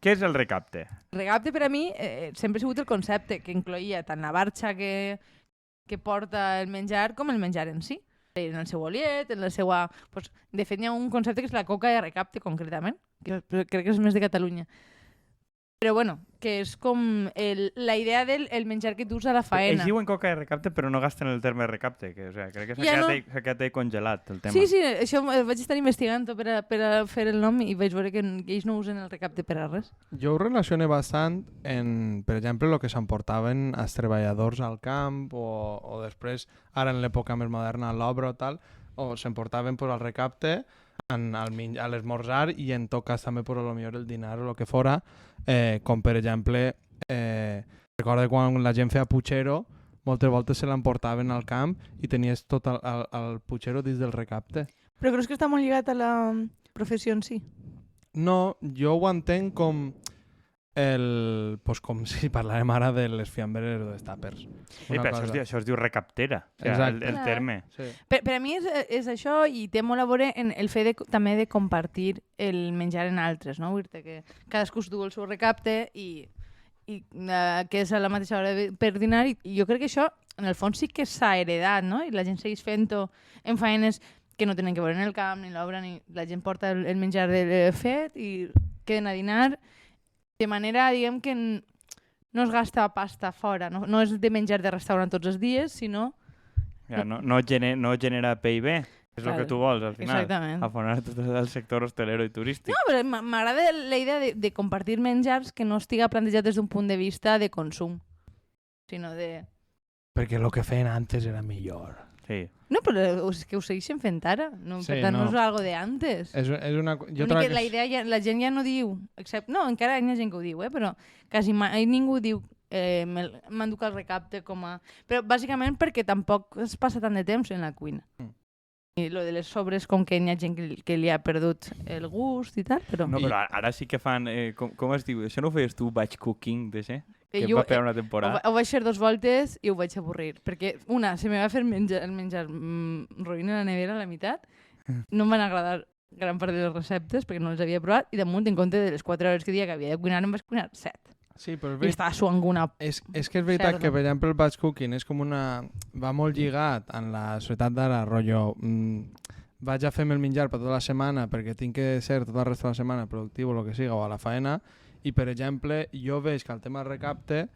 Què és el recapte? El recapte per a mi sempre ha sigut el concepte que incloïa tant la barxa que porta el menjar com el menjar en si. En el seu oliet, en la seva... Pues, de fet, hi ha un concepte que és la coca de recapte, concretament, que crec que és més de Catalunya. Però bueno, que és com la idea del menjar que dus a la faena. Ells diuen coca de recapte, però no gasten el terme recapte, que crec que s'ha quedat congelat el tema. Sí, això vaig estar investigant per a fer el nom i vaig veure que ells no usen el recapte per a res. Jo ho relaciono bastant en, per exemple, el que s'emportaven els treballadors al camp o després, ara en l'època més moderna, a l'obra o tal, o s'emportaven al recapte a l'esmorzar i en tot cas també per a el dinar o el que fora, com per exemple recordo quan la gent feia putxero, moltes voltes se l'emportaven al camp i tenies tot el putxero dins del recapte. Però creus que està molt lligat a la professió en si? No, jo ho entenc com pues com si parlàrem ara de les fiambres o dels tàpers. Però això es diu recaptera, el terme. Sí. Per a mi és això i té molt a veure en el fet també de compartir el menjar en altres, no? Vull dir que cadascú es du el seu recapte i que és a la mateixa hora per dinar i jo crec que això en el fons sí que s'ha heredat, no? I la gent segueix fent-ho en faenes que no tenen que veure en el camp ni l'obra, ni la gent porta el menjar fet i queden a dinar de manera, diguem, que no es gasta pasta fora, no és de menjar de restaurant tots els dies, sinó... No genera PIB, és el que tu vols, al final. Exactament. Afonar tot el sector hostelero i turístic. No, però m'agrada la idea de compartir menjars que no estiga plantejat des d'un punt de vista de consum, sinó de... Perquè el que feien antes era millor. Sí. No, però és que ho segueixen fent ara. No, per tant, no és algo de antes. És una... La idea, la gent ja no diu... No, encara hi ha gent que ho diu, però quasi mai ningú diu m'enduc el recapte com a... Però bàsicament perquè tampoc es passa tant de temps en la cuina. I lo de les sobres, com que hi ha gent que li ha perdut el gust i tal, però... No, però ara sí que fan... Com es diu? Això no ho feies tu, batch cooking, d'això? Que va fer una temporada. Ho vaig fer 2 voltes i ho vaig avorrir. Perquè, una, se me va fer el menjar roïn a la nevera a la meitat. No em van agradar gran part de les receptes perquè no les havia provat i damunt, en compte de les 4 hores que dia que havia de cuinar, em vaig cuinar 7. Sí, però I estava suant una... És que és veritat que, per exemple, el batch cooking és com una... va molt lligat en la societat d'ara, rotllo... vaig a fer-me el menjar per tota la setmana perquè tinc que ser tota la resta de la setmana productiu o el que siga, o a la faena, i, per exemple, jo veig que el tema del recapte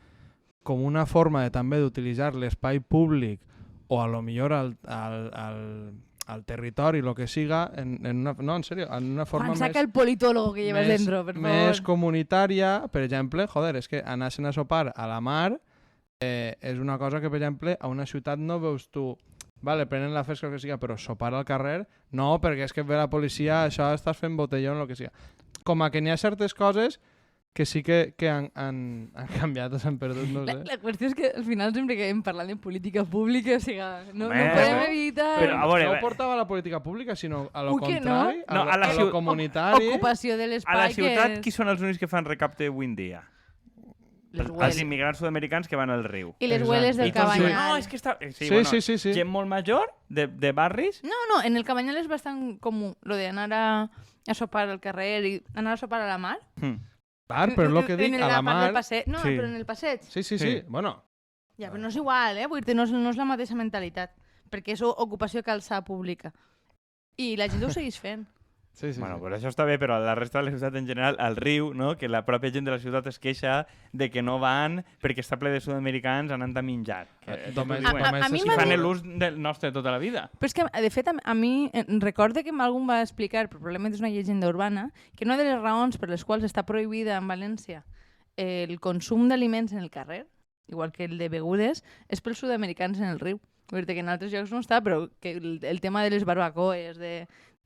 com una forma de també d'utilitzar l'espai públic o a lo millor al territori, el que siga, en una forma més... saca el politólogo que llevas dentro, per favor. Més comunitària, per exemple, és que anar-se'n a sopar a la mar és una cosa que, per exemple, a una ciutat no veus tu... Vale, prenen la fresca o el que siga, però sopar al carrer, no, perquè és que ve la policia, això estàs fent botelló o el que siga. Com a que n'hi ha certes coses que sí que han canviat o s'han perdut, no sé. La qüestió és que al final sempre acabem parlant de política pública, o sigui, no podem evitar... Però, no portava a la política pública, sinó a lo contrari, a lo comunitari. Ocupació de l'espai. A la ciutat, qui són els únics que fan recapte avui en dia? Els immigrants sud-americans que van al riu. I les hueles del Cabanyal. No, és que està... Sí. Gent molt major, de barris... No, en el Cabanyal és bastant comú, lo d'anar a sopar al carrer i anar a sopar a la mar. Clar, però el que dic, a la mar... No, però en el passeig. Sí, bueno. Ja, però no és igual, vull dir, no és la mateixa mentalitat, perquè és ocupació calçada pública. I la gent ho segueix fent. Sí. Bueno, però això està bé, però a la resta de la ciutat en general, al riu, no? Que la pròpia gent de la ciutat es queixa de que no van perquè està ple de sud-americans anant a menjar. A mi fan l'ús del nostre tota la vida. Però és que, de fet, a mi recordo que algú va explicar, però probablement és una llegenda urbana, que una de les raons per les quals està prohibida en València el consum d'aliments en el carrer, igual que el de begudes, és pels sud-americans en el riu. Vull dir que en altres llocs no està, però que el tema de les barbacoes,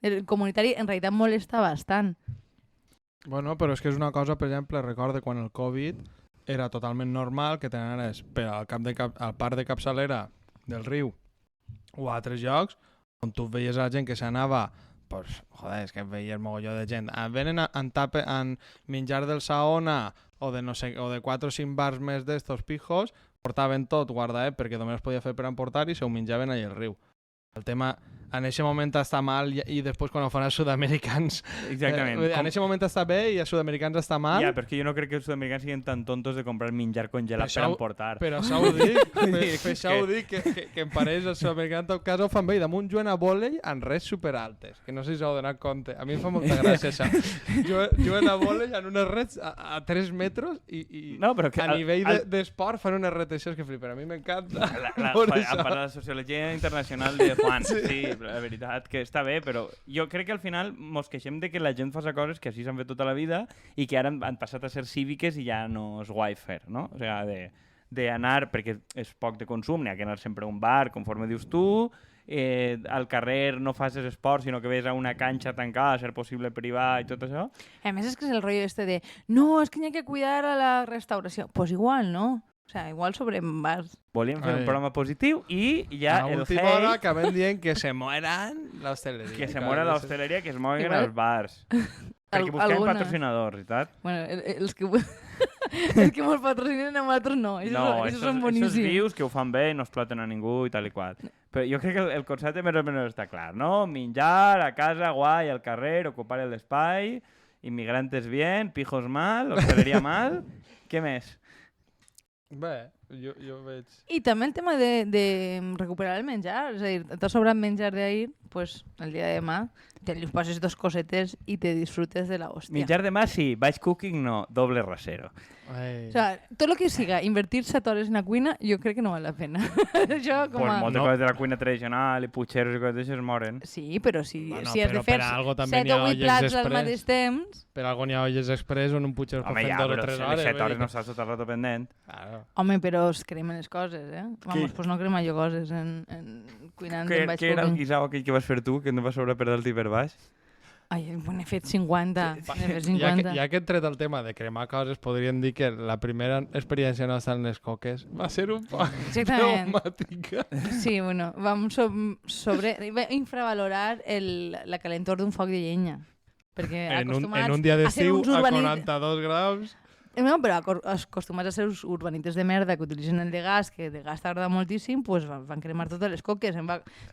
el comunitari en realitat molesta bastant. Bueno, però és que és una cosa, per exemple, recordo quan el Covid era totalment normal que t'anaves al parc de capçalera del riu o a altres llocs on tu veies a la gent que s'anava, pues, és que veies mogolló de gent. Venen en menjar del Saona o de 4 o 5 bars més d'estos pijos, portaven tot guardat perquè només es podia fer per emportar i s'ho menjaven allà al riu. El tema en aquest moment està mal i després quan ho fan els sud-americans... Exactament. En aquest moment està bé i els sud-americans està mal. Ja, perquè jo no crec que els sud-americans siguin tan tontos de comprar menjar congelat per emportar. Per això ho dic, per això ho dic, que em pareix els sud-americans en tot cas ho fan bé i damunt juguen a vòlei en res superaltes, que no sé si s'ho heu donat compte. A mi em fa molta gràcia això. Juguen a vòlei en unes rets a 3 metres i no, però que a nivell d'esport fan unes repeticions que flipen. A mi m'encanta. A part de la sociologia internacional de Juan, sí, la veritat que està bé, però jo crec que al final mos queixem de que la gent fa coses que així s'han fet tota la vida i que ara han passat a ser cíviques i ja no és guai fer, no? O sigui, d'anar, perquè és poc de consum, n'hi ha que anar sempre a un bar, conforme dius tu, al carrer no facis esport, sinó que ves a una canxa tancada, a ser possible privar i tot això. A més és que és el rotllo este de no, és que n'hi ha que cuidar a la restauració. Pues igual, no? O sea, igual sobre bars. Volíem fer un programa positiu i ja a el última hora acabem dient que se mueran l'hostaleria. Que se muera l'hostaleria, que es moguen els bars. Perquè busquem patrocinadors, veritat? Bueno, els que mos patrocinen a nosaltres no. Ells són boníssims. Esos vius que ho fan bé i no exploten a ningú i tal i qual. Però jo crec que el concepte més o menys està clar, no? Menjar a casa, guai, al carrer, ocupar l'espai, inmigrantes bien, pijos mal, hostaleria mal... Què més? Bé, jo veig... I també el tema de recuperar el menjar, és a dir, t'ha sobrat menjar d'ahir, pues el dia de demà te li passes 2 cosetes i te disfrutes de la hòstia. Menjar demà sí, batch cooking no, doble rasero. Ai. O sea, tot el que siga invertir 7 hores en la cuina, jo crec que no val la pena. Això com a... Pues moltes coses de la cuina tradicional i putxeros i coses d'aixes moren. Sí, però si has de però fer per algo també 7 n'hi ha o 8 olles plats al express. mateix temps... Per algo n'hi ha olles express on un putxer pot Home, fer ja, 2 o 3 hores. les 7 hores no estàs tot el rato pendent. Claro. Home, però es cremen les coses, eh? Vamos, pues no crema jo coses en cuinant en batch Què era el cooking. guisau aquell que vas fer tu, que no vas sobre per dalt i per baix? Ai, n'he fet 50. N'he fet 50. Ja que hem tret el tema de cremar coses, podríem dir que la primera experiència nostra en les coques va ser un poc Exactament. traumàtica. Sí, bueno, vam infravalorar la calentor d'un foc de llenya. Perquè acostumats En un dia a ser d'estiu uns a urbanites... 42 graus... No, però acostumats a ser uns urbanites de merda que utilitzen el de gas, que de gas tarda moltíssim, pues van cremar totes les coques.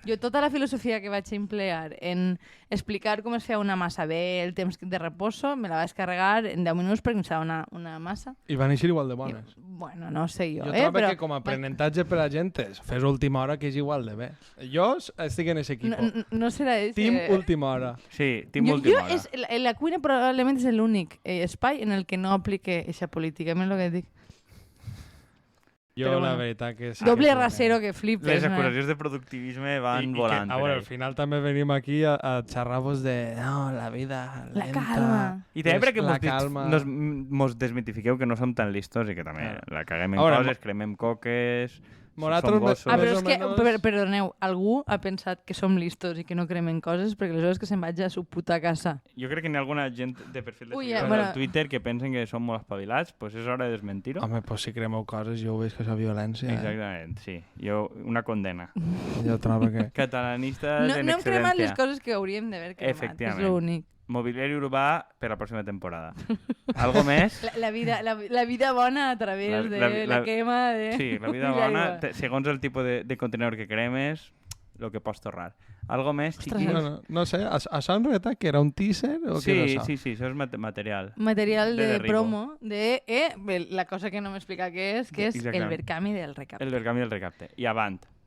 Jo tota la filosofia que vaig emplear en explicar com es feia una massa bé, el temps de reposo, me la vaig carregar en 10 minuts perquè em feia una massa. I van eixir igual de bones. Bueno, no sé jo, Jo trobo però... que com a aprenentatge per a la gent és fes última hora que és igual de bé. Jo estic en aquest equip. No serà ese. Team última hora. Sí, team última hora. La cuina probablement és l'únic espai en el que no aplique eixa política, és el que dic. Jo Però la bueno, veritat que... sí Doble que rasero que flipes. Les acusacions de productivisme van volant. A veure, al final també venim aquí a xerrar-vos de no, la vida lenta... La calma. I també perquè la calma... mos desmitifiqueu que no som tan listos i que també la caguem en Ara, coses, cremem coques... Nosaltres som gossos. Però és que, menos- perdoneu, algú ha pensat que som listos i que no cremen coses perquè aleshores que se'n vaig a su puta casa. Jo crec que hi ha alguna gent de perfil de Ui, seguidors bueno. al Twitter que pensen que som molt espavilats, pues és hora de desmentir-ho. Home, pues si cremeu coses jo ho veig que és violència. Exactament, sí. Jo, una condena. Jo trobo que... Catalanistes en No hem cremat les excedencia. coses que hauríem d'haver cremat, Efectivament. és l'únic. Mobiliari urbà per la pròxima temporada. Algo més? La vida bona a través de la quema de... Sí, la vida i l'aigua. bona, segons el tipus de contenedor que cremes, el que pots torrar. Algo més, Ostres, xiquis? No sé, això en realitat que era un teaser o què és això? Sí, això és material. Material De de derribo. promo de la cosa que no m'explica què és, que és el Exactament. Verkami del recapte. El del canvi del recapte. I avant.